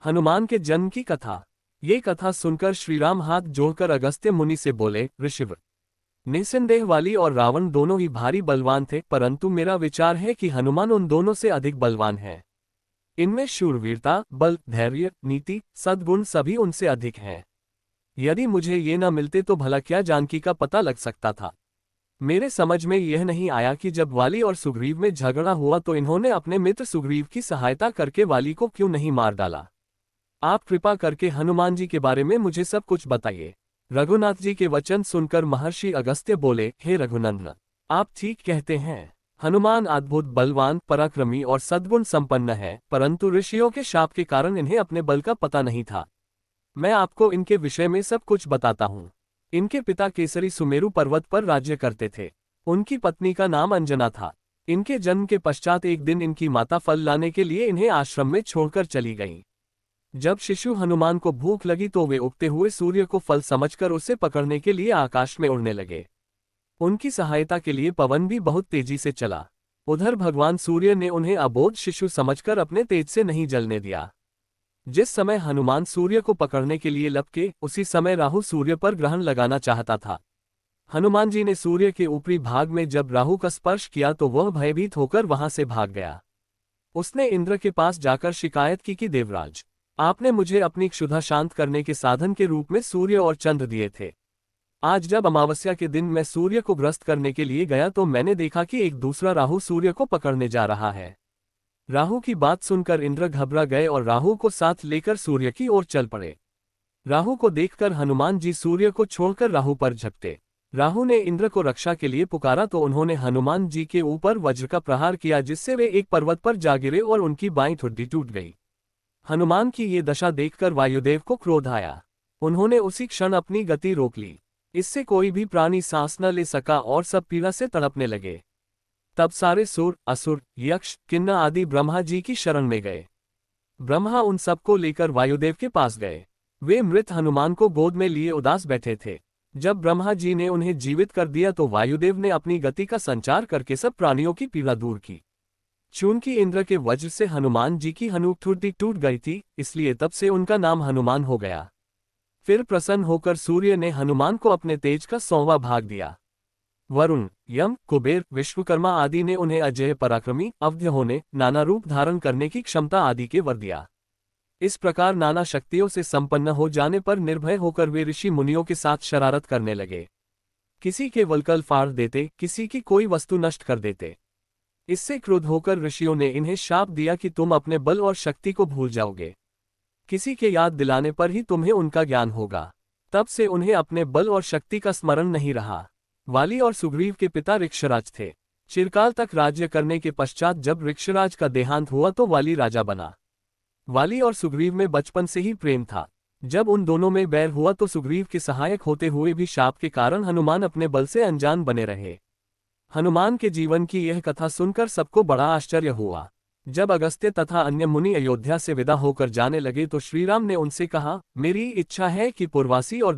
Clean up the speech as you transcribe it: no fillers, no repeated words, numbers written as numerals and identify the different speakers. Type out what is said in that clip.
Speaker 1: हनुमान के जन्म की कथा। ये कथा सुनकर श्रीराम हाथ जोड़कर अगस्त्य मुनि से बोले, ऋषिवर, निस्संदेह वाली और रावण दोनों ही भारी बलवान थे, परंतु मेरा विचार है कि हनुमान उन दोनों से अधिक बलवान है। इनमें शूरवीरता, बल, धैर्य, नीति, सद्गुण सभी उनसे अधिक हैं। यदि मुझे ये न मिलते तो भला क्या जानकी का पता लग सकता था। मेरे समझ में यह नहीं आया कि जब वाली और सुग्रीव में झगड़ा हुआ तो इन्होंने अपने मित्र सुग्रीव की सहायता करके वाली को क्यों नहीं मार डाला। आप कृपा करके हनुमान जी के बारे में मुझे सब कुछ बताइए। रघुनाथ जी के वचन सुनकर महर्षि अगस्त्य बोले, हे रघुनंदन, आप ठीक कहते हैं। हनुमान अद्भुत बलवान, पराक्रमी और सद्गुण संपन्न है, परंतु ऋषियों के शाप के कारण इन्हें अपने बल का पता नहीं था। मैं आपको इनके विषय में सब कुछ बताता हूँ। इनके पिता केसरी सुमेरु पर्वत पर राज्य करते थे। उनकी पत्नी का नाम अंजना था। इनके जन्म के पश्चात एक दिन इनकी माता फल लाने के लिए इन्हें आश्रम में छोड़कर चली गईं। जब शिशु हनुमान को भूख लगी तो वे उगते हुए सूर्य को फल समझकर उसे पकड़ने के लिए आकाश में उड़ने लगे। उनकी सहायता के लिए पवन भी बहुत तेजी से चला। उधर भगवान सूर्य ने उन्हें अबोध शिशु समझकर अपने तेज से नहीं जलने दिया। जिस समय हनुमान सूर्य को पकड़ने के लिए लपके, उसी समय राहु सूर्य पर ग्रहण लगाना चाहता था। हनुमान जी ने सूर्य के ऊपरी भाग में जब राहु का स्पर्श किया तो वह भयभीत होकर वहां से भाग गया। उसने इंद्र के पास जाकर शिकायत की कि देवराज, आपने मुझे अपनी क्षुधा शांत करने के साधन के रूप में सूर्य और चंद्र दिए थे। आज जब अमावस्या के दिन मैं सूर्य को ग्रस्त करने के लिए गया तो मैंने देखा कि एक दूसरा राहु सूर्य को पकड़ने जा रहा है। राहु की बात सुनकर इंद्र घबरा गए और राहु को साथ लेकर सूर्य की ओर चल पड़े। राहु को देखकर हनुमान जी सूर्य को छोड़कर राहु पर झपटे। राहु ने इंद्र को रक्षा के लिए पुकारा तो उन्होंने हनुमान जी के ऊपर वज्र का प्रहार किया, जिससे वे एक पर्वत पर जा गिरे और उनकी बाईं ठुड्डी टूट गई। हनुमान की ये दशा देखकर वायुदेव को क्रोध आया। उन्होंने उसी क्षण अपनी गति रोक ली। इससे कोई भी प्राणी सांस न ले सका और सब पीड़ा से तड़पने लगे। तब सारे सुर, असुर, यक्ष, किन्नर आदि ब्रह्मा जी की शरण में गए। ब्रह्मा उन सबको लेकर वायुदेव के पास गए। वे मृत हनुमान को गोद में लिए उदास बैठे थे। जब ब्रह्मा जी ने उन्हें जीवित कर दिया तो वायुदेव ने अपनी गति का संचार करके सब प्राणियों की पीड़ा दूर की। चूंकि इंद्र के वज्र से हनुमान जी की हनुठुड्डी टूट गई थी, इसलिए तब से उनका नाम हनुमान हो गया। फिर प्रसन्न होकर सूर्य ने हनुमान को अपने तेज का 100वां भाग दिया। वरुण, यम, कुबेर, विश्वकर्मा आदि ने उन्हें अजेय, पराक्रमी, अवध्य होने, नाना रूप धारण करने की क्षमता आदि के वर दिया। इस प्रकार नाना शक्तियों से संपन्न हो जाने पर निर्भय होकर वे ऋषि मुनियों के साथ शरारत करने लगे। किसी के वल्कल फाड़ देते, किसी की कोई वस्तु नष्ट कर देते। इससे क्रुद्ध होकर ऋषियों ने इन्हें शाप दिया कि तुम अपने बल और शक्ति को भूल जाओगे। किसी के याद दिलाने पर ही तुम्हें उनका ज्ञान होगा। तब से उन्हें अपने बल और शक्ति का स्मरण नहीं रहा। वाली और सुग्रीव के पिता ऋक्षराज थे। चिरकाल तक राज्य करने के पश्चात जब ऋक्षराज का देहांत हुआ तो वाली राजा बना। वाली और सुग्रीव में बचपन से ही प्रेम था। जब उन दोनों में बैर हुआ तो सुग्रीव के सहायक होते हुए भी शाप के कारण हनुमान अपने बल से अनजान बने रहे। हनुमान के जीवन की यह कथा सुनकर सबको बड़ा आश्चर्य हुआ। जब अगस्त्य तथा अन्य मुनि अयोध्या से विदा होकर जाने लगे तो श्रीराम ने उनसे कहा, मेरी इच्छा है कि पुरवासी और